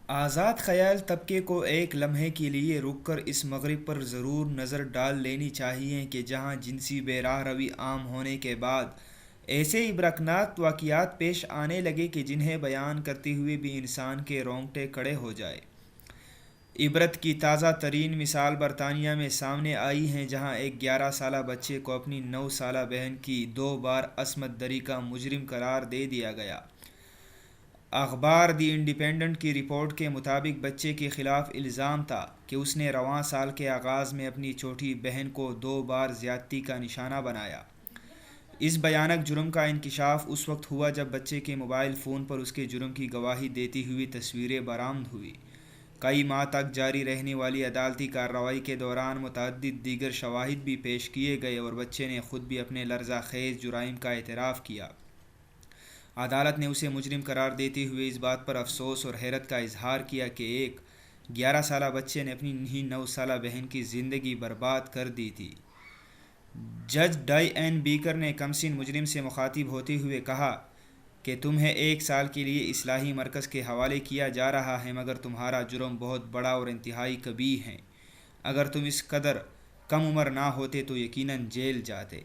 آزاد خیال طبقے کو ایک لمحے کے لیے رک کر اس مغرب پر ضرور نظر ڈال لینی چاہیے کہ جہاں جنسی بے راہ روی عام ہونے کے بعد ایسے عبرتناک واقعات پیش آنے لگے کہ جنہیں بیان کرتے ہوئے بھی انسان کے رونگٹے کھڑے ہو جائے۔ عبرت کی تازہ ترین مثال برطانیہ میں سامنے آئی ہے، جہاں ایک 11 سالہ بچے کو اپنی 9 سالہ بہن کی 2 بار عصمت دری کا مجرم قرار دے دیا گیا۔ اخبار دی انڈیپینڈنٹ کی رپورٹ کے مطابق بچے کے خلاف الزام تھا کہ اس نے رواں سال کے آغاز میں اپنی چھوٹی بہن کو 2 بار زیادتی کا نشانہ بنایا۔ اس بھیانک جرم کا انکشاف اس وقت ہوا جب بچے کے موبائل فون پر اس کے جرم کی گواہی دیتی ہوئی تصویریں برآمد ہوئیں۔ کئی ماہ تک جاری رہنے والی عدالتی کارروائی کے دوران متعدد دیگر شواہد بھی پیش کیے گئے اور بچے نے خود بھی اپنے لرزہ خیز جرائم کا اعتراف کیا۔ عدالت نے اسے مجرم قرار دیتے ہوئے اس بات پر افسوس اور حیرت کا اظہار کیا کہ ایک 11 سالہ بچے نے اپنی ہی 9 سالہ بہن کی زندگی برباد کر دی تھی۔ جج ڈائی این بیکر نے کمسن مجرم سے مخاطب ہوتے ہوئے کہا کہ تمہیں 1 سال کے لیے اصلاحی مرکز کے حوالے کیا جا رہا ہے، مگر تمہارا جرم بہت بڑا اور انتہائی کبیح ہے۔ اگر تم اس قدر کم عمر نہ ہوتے تو یقیناً جیل جاتے۔